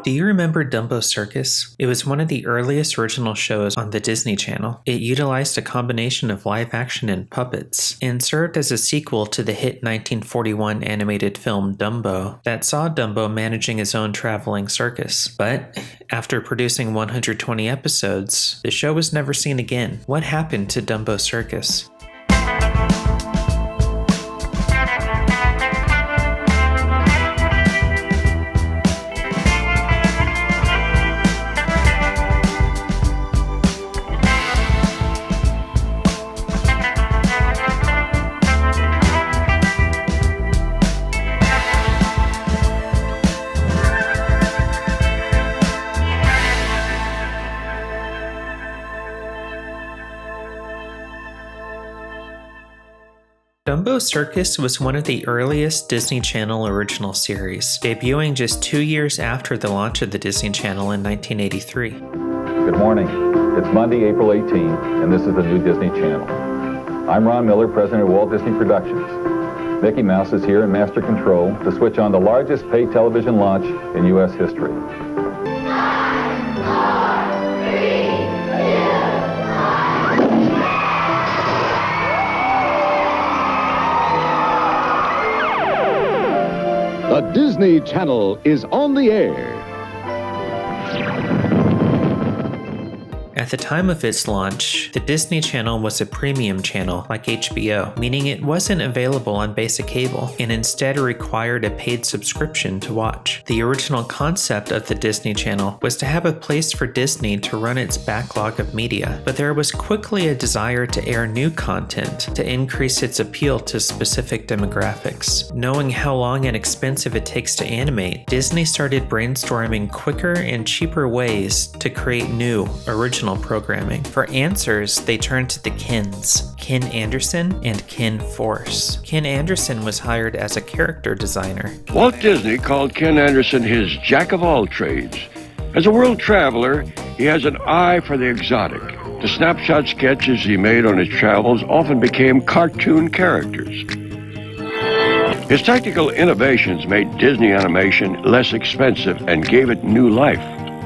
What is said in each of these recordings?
Do you remember Dumbo Circus? It was one of the earliest original shows on the Disney Channel. It utilized a combination of live action and puppets, and served as a sequel to the hit 1941 animated film Dumbo that saw Dumbo managing his own traveling circus. But after producing 120 episodes, the show was never seen again. What happened to Dumbo Circus? Dumbo Circus was one of the earliest Disney Channel original series, debuting just 2 years after the launch of the Disney Channel in 1983. Good morning. It's Monday, April 18, and this is the new Disney Channel. I'm Ron Miller, president of Walt Disney Productions. Mickey Mouse is here in master control to switch on the largest paid television launch in U.S. history. The Disney Channel is on the air. At the time of its launch, the Disney Channel was a premium channel like HBO, meaning it wasn't available on basic cable and instead required a paid subscription to watch. The original concept of the Disney Channel was to have a place for Disney to run its backlog of media, but there was quickly a desire to air new content to increase its appeal to specific demographics. Knowing how long and expensive it takes to animate, Disney started brainstorming quicker and cheaper ways to create new, original programming. For answers, they turned to the Kens, Ken Anderson and Ken Force. Ken Anderson was hired as a character designer. Walt Disney called Ken Anderson his jack of all trades. As a world traveler, he has an eye for the exotic. The snapshot sketches he made on his travels often became cartoon characters. His technical innovations made Disney animation less expensive and gave it new life.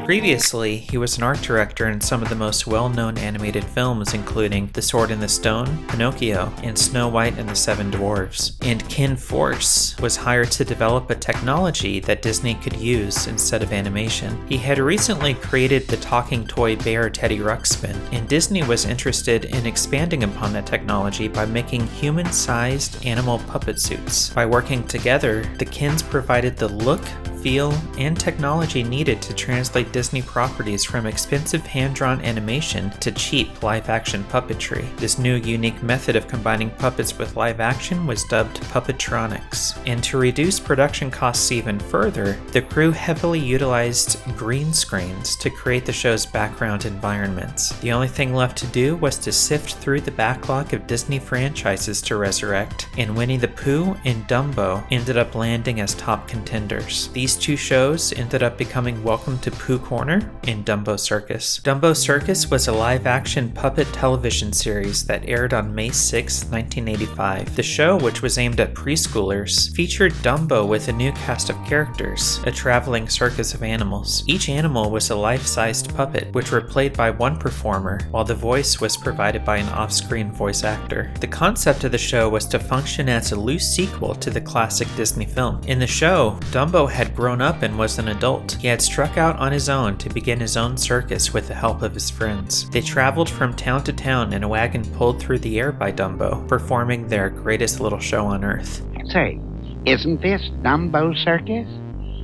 Previously, he was an art director in some of the most well-known animated films, including The Sword in the Stone, Pinocchio, and Snow White and the Seven Dwarfs. And Ken Force was hired to develop a technology that Disney could use instead of animation. He had recently created the talking toy bear Teddy Ruxpin, and Disney was interested in expanding upon that technology by making human-sized animal puppet suits. By working together, the Kens provided the look, feel, and technology needed to translate Disney properties from expensive hand-drawn animation to cheap live-action puppetry. This new unique method of combining puppets with live action was dubbed puppetronics. And to reduce production costs even further, the crew heavily utilized green screens to create the show's background environments. The only thing left to do was to sift through the backlog of Disney franchises to resurrect, and Winnie the Pooh and Dumbo ended up landing as top contenders. These two shows ended up becoming Welcome to Pooh Corner and Dumbo Circus. Dumbo Circus was a live-action puppet television series that aired on May 6, 1985. The show, which was aimed at preschoolers, featured Dumbo with a new cast of characters, a traveling circus of animals. Each animal was a life-sized puppet, which were played by one performer, while the voice was provided by an off-screen voice actor. The concept of the show was to function as a loose sequel to the classic Disney film. In the show, Dumbo had grown up and was an adult. He had struck out on his own to begin his own circus with the help of his friends. They traveled from town to town in a wagon pulled through the air by Dumbo, performing their greatest little show on Earth. Say, isn't this Dumbo Circus?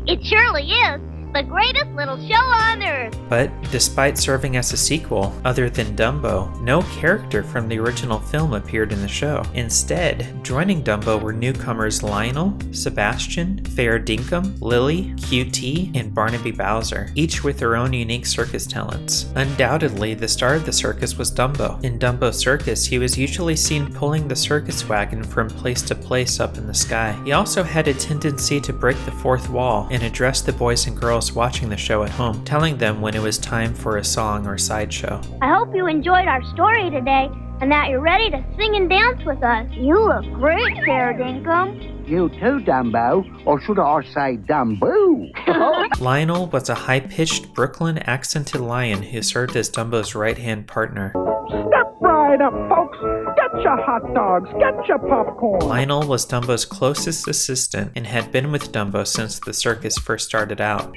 It surely is. The greatest little show on Earth. But despite serving as a sequel, other than Dumbo, no character from the original film appeared in the show. Instead, joining Dumbo were newcomers Lionel, Sebastian, Fair Dinkum, Lily, QT, and Barnaby Bowser, each with their own unique circus talents. Undoubtedly, the star of the circus was Dumbo. In Dumbo Circus, he was usually seen pulling the circus wagon from place to place up in the sky. He also had a tendency to break the fourth wall and address the boys and girls watching the show at home, telling them when it was time for a song or sideshow. I hope you enjoyed our story today. and that you're ready to sing and dance with us. You look great, Fair Dinkum. You too, Dumbo. Or should I say Dumbo? Lionel was a high-pitched Brooklyn accented lion who served as Dumbo's right-hand partner. Step right up, folks. Get your hot dogs. Get your popcorn. Lionel was Dumbo's closest assistant and had been with Dumbo since the circus first started out.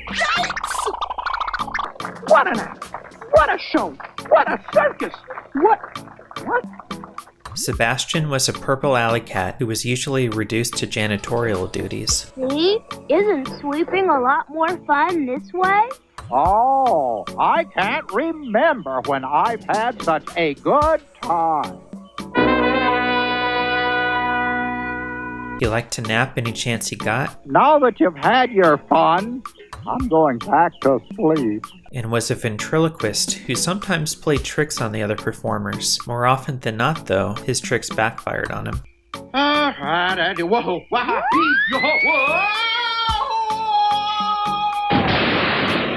What an act. What a show. What a circus. What? Sebastian was a purple alley cat who was usually reduced to janitorial duties. See? Isn't sweeping a lot more fun this way? Oh, I can't remember when I've had such a good time. He liked to nap any chance he got, Now that you've had your fun, I'm going back to sleep. and was a ventriloquist who sometimes played tricks on the other performers. More often than not, though, his tricks backfired on him.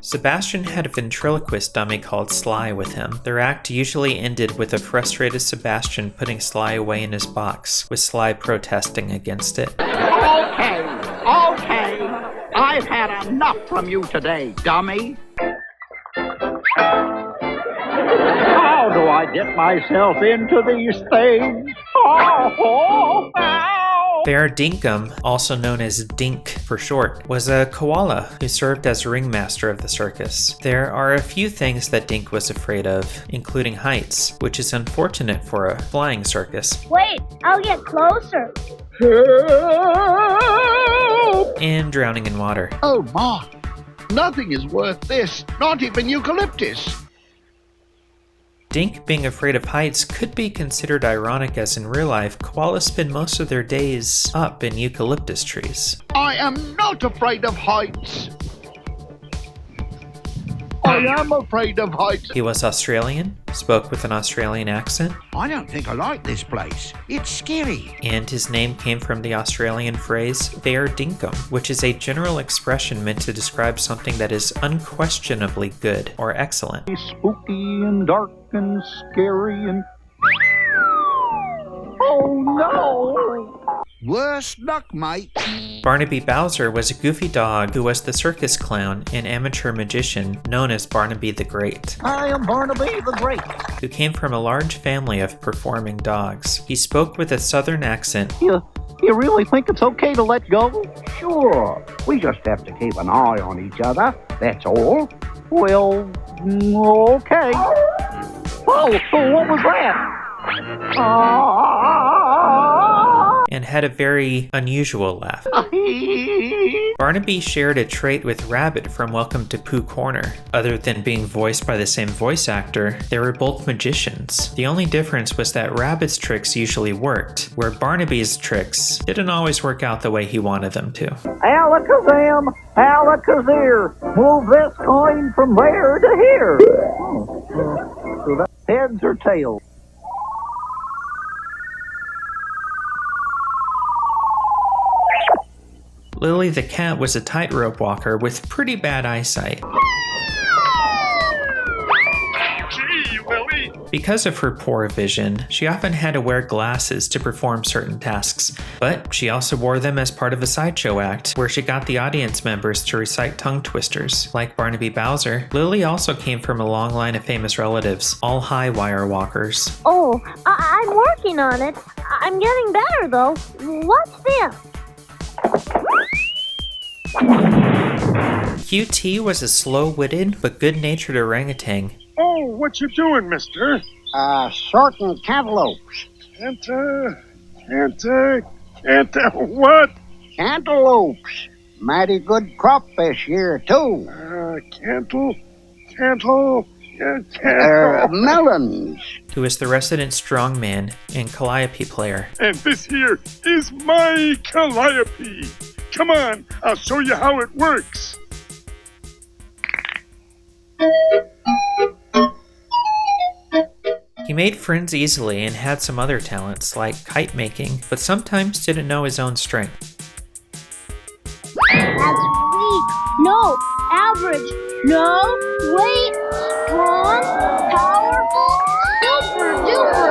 Sebastian had a ventriloquist dummy called Sly with him. Their act usually ended with a frustrated Sebastian putting Sly away in his box, with Sly protesting against it. Okay. I've had enough from you today, dummy. How do I get myself into these things? Oh. Fair Dinkum, also known as Dink for short, was a koala who served as ringmaster of the circus. There are a few things that Dink was afraid of, including heights, which is unfortunate for a flying circus, Wait, I'll get closer. and drowning in water. Oh my, nothing is worth this, not even eucalyptus. Dink being afraid of heights could be considered ironic, as in real life, koalas spend most of their days up in eucalyptus trees. I am not afraid of heights. I am afraid of heights. He was Australian, spoke with an Australian accent, I don't think I like this place. It's scary. and his name came from the Australian phrase Fair Dinkum, which is a general expression meant to describe something that is unquestionably good or excellent. Spooky and dark and scary and... Oh no! Worse luck, mate. Barnaby Bowser was a goofy dog who was the circus clown and amateur magician known as Barnaby the Great, I am Barnaby the Great. who came from a large family of performing dogs. He spoke with a southern accent, You really think it's okay to let go? Sure. We just have to keep an eye on each other. That's all. Well, okay. Oh, what was that? and had a very unusual laugh. Barnaby shared a trait with Rabbit from Welcome to Pooh Corner. Other than being voiced by the same voice actor, they were both magicians. The only difference was that Rabbit's tricks usually worked, where Barnaby's tricks didn't always work out the way he wanted them to. Alakazam, alakazir, move this coin from there to here. So that's heads or tails? Lily the cat was a tightrope walker with pretty bad eyesight. Gee, Lily! Because of her poor vision, she often had to wear glasses to perform certain tasks, but she also wore them as part of a sideshow act, where she got the audience members to recite tongue twisters. Like Barnaby Bowser, Lily also came from a long line of famous relatives, all high wire walkers. Oh, I'm working on it. I'm getting better, though. What's this? QT was a slow-witted but good-natured orangutan. Oh, what you doing, mister? Sorting cantaloupes. What? Cantaloupes. Mighty good crop this year, too. Melons. Who is the resident strongman and calliope player. And this here is my calliope. Come on, I'll show you how it works. He made friends easily and had some other talents like kite making, but sometimes didn't know his own strength. That's weak. No. Average. No. Wait. Strong. Powerful. Super duper.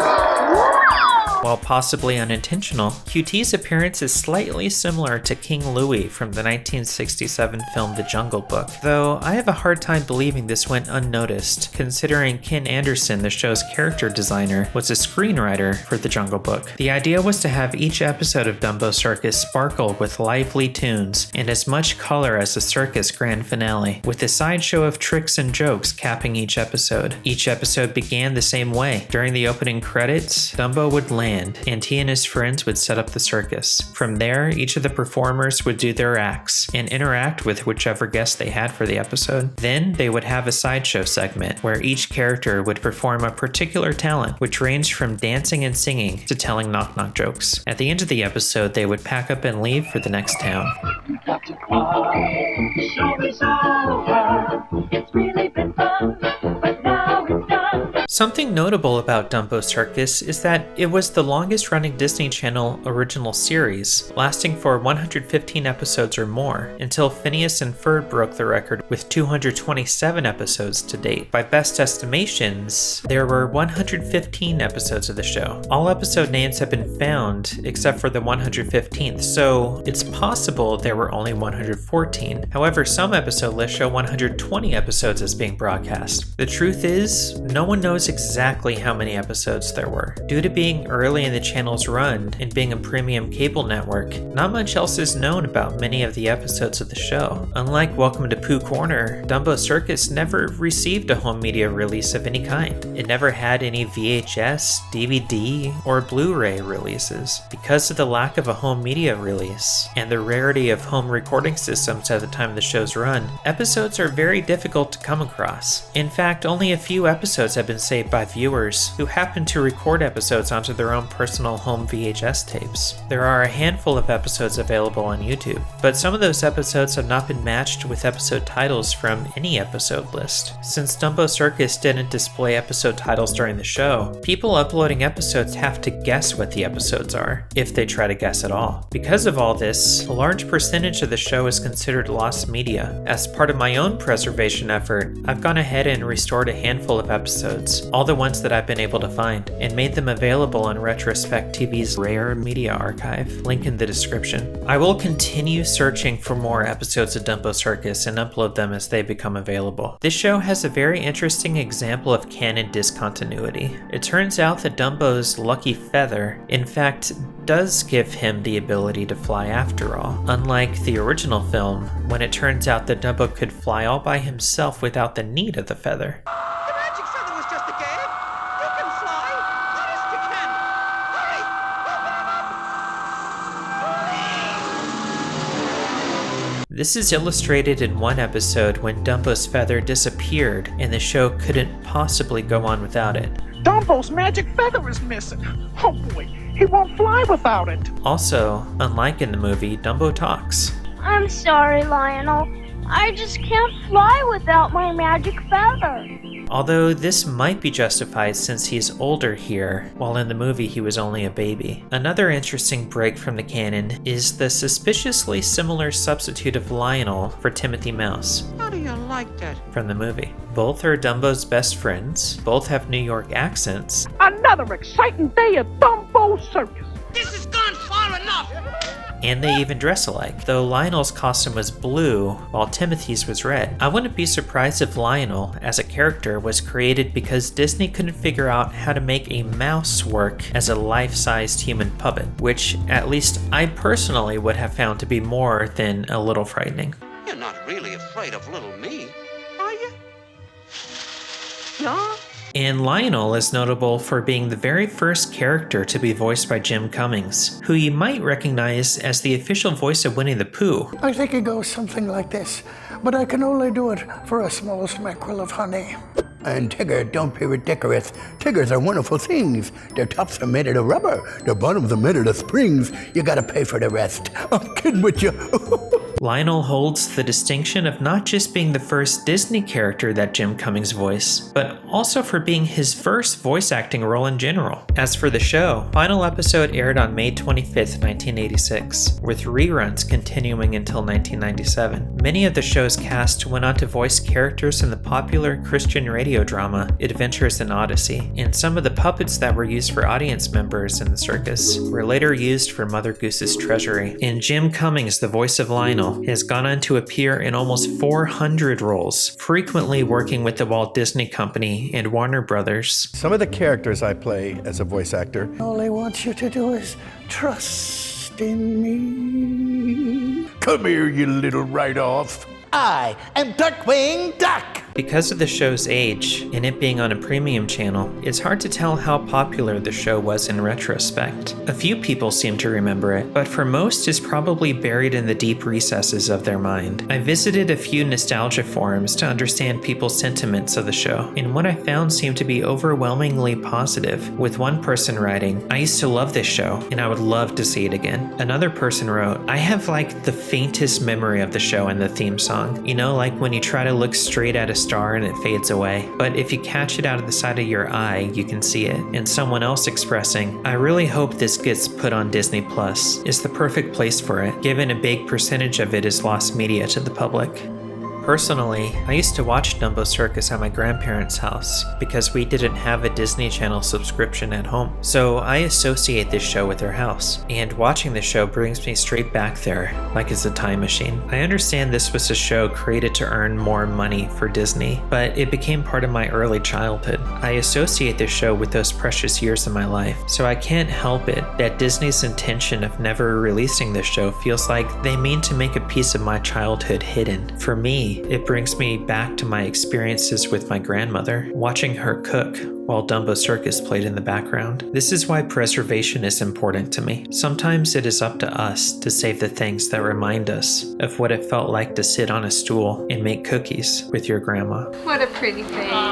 While possibly unintentional, QT's appearance is slightly similar to King Louie from the 1967 film The Jungle Book, though I have a hard time believing this went unnoticed, considering Ken Anderson, the show's character designer, was a screenwriter for The Jungle Book. The idea was to have each episode of Dumbo Circus sparkle with lively tunes and as much color as the circus grand finale, with a sideshow of tricks and jokes capping each episode. Each episode began the same way. During the opening credits, Dumbo would land, and he and his friends would set up the circus. From there, each of the performers would do their acts and interact with whichever guest they had for the episode. Then they would have a sideshow segment where each character would perform a particular talent, which ranged from dancing and singing to telling knock-knock jokes. At the end of the episode, they would pack up and leave for the next town. It's really been fun, but now it's done. Something notable about Dumbo Circus is that it was the longest running Disney Channel original series, lasting for 115 episodes or more, until Phineas and Ferb broke the record with 227 episodes to date. By best estimations, there were 115 episodes of the show. All episode names have been found except for the 115th, so it's possible there were only 114. However, some episode lists show 120 episodes as being broadcast. The truth is, no one knows exactly how many episodes there were. Due to being early in the channel's run and being a premium cable network, not much else is known about many of the episodes of the show. Unlike Welcome to Pooh Corner, Dumbo Circus never received a home media release of any kind. It never had any VHS, DVD, or Blu-ray releases. Because of the lack of a home media release and the rarity of home recording systems at the time of the show's run, episodes are very difficult to come across. In fact, only a few episodes have been saved by viewers who happen to record episodes onto their own personal home VHS tapes. There are a handful of episodes available on YouTube, but some of those episodes have not been matched with episode titles from any episode list. Since Dumbo Circus didn't display episode titles during the show, people uploading episodes have to guess what the episodes are, if they try to guess at all. Because of all this, a large percentage of the show is considered lost media. As part of my own preservation effort, I've gone ahead and restored a handful of episodes, all the ones that I've been able to find, and made them available on Retrospect TV's Rare Media Archive, link in the description. I will continue searching for more episodes of Dumbo Circus and upload them as they become available. This show has a very interesting example of canon discontinuity. It turns out that Dumbo's lucky feather, in fact, does give him the ability to fly after all, unlike the original film, when it turns out that Dumbo could fly all by himself without the need of the feather. The magic feather was just a game. You can fly. Honest you can. Hurry, open them up. This is illustrated in one episode when Dumbo's feather disappeared and the show couldn't possibly go on without it. Dumbo's magic feather is missing. Oh boy, he won't fly without it. Also, unlike in the movie, Dumbo talks. I'm sorry, Lionel. I just can't fly without my magic feather. Although this might be justified since he's older here, while in the movie he was only a baby. Another interesting break from the canon is the suspiciously similar substitute of Lionel for Timothy Mouse. How do you like that? From the movie. Both are Dumbo's best friends, both have New York accents. Another exciting day at Dumbo Circus. This has gone far enough. And they even dress alike, though Lionel's costume was blue while Timothy's was red. I wouldn't be surprised if Lionel, as a character, was created because Disney couldn't figure out how to make a mouse work as a life-sized human puppet, which at least I personally would have found to be more than a little frightening. You're not really afraid of little me, are you? No? And Lionel is notable for being the very first character to be voiced by Jim Cummings, who you might recognize as the official voice of Winnie the Pooh. I think it goes something like this, but I can only do it for a small smackerel of honey. And Tigger, don't be ridiculous. Tiggers are wonderful things. Their tops are made out of rubber. Their bottoms are made out of springs. You gotta pay for the rest. I'm kidding with you. Lionel holds the distinction of not just being the first Disney character that Jim Cummings voiced, but also for being his first voice acting role in general. As for the show, final episode aired on May 25th, 1986, with reruns continuing until 1997. Many of the show's cast went on to voice characters in the popular Christian radio drama Adventures in Odyssey, and some of the puppets that were used for audience members in the circus were later used for Mother Goose's treasury. And Jim Cummings, the voice of Lionel, has gone on to appear in almost 400 roles, frequently working with the Walt Disney Company and Warner Brothers. Some of the characters I play as a voice actor, all I want you to do is trust in me. Come here, you little write-off. I am Duckwing Duck. Because of the show's age, and it being on a premium channel, it's hard to tell how popular the show was in retrospect. A few people seem to remember it, but for most it's probably buried in the deep recesses of their mind. I visited a few nostalgia forums to understand people's sentiments of the show, and what I found seemed to be overwhelmingly positive, with one person writing, "I used to love this show, and I would love to see it again." Another person wrote, "I have like the faintest memory of the show and the theme song. You know, like when you try to look straight at a star and it fades away, but if you catch it out of the side of your eye, you can see it." And someone else expressing, "I really hope this gets put on Disney Plus. It's the perfect place for it, given a big percentage of it is lost media to the public." Personally, I used to watch Dumbo Circus at my grandparents' house because we didn't have a Disney Channel subscription at home. So I associate this show with their house, and watching the show brings me straight back there, like it's a time machine. I understand this was a show created to earn more money for Disney, but it became part of my early childhood. I associate this show with those precious years of my life, so I can't help it that Disney's intention of never releasing this show feels like they mean to make a piece of my childhood hidden. For me, it brings me back to my experiences with my grandmother, watching her cook while Dumbo Circus played in the background. This is why preservation is important to me. Sometimes it is up to us to save the things that remind us of what it felt like to sit on a stool and make cookies with your grandma. What a pretty face.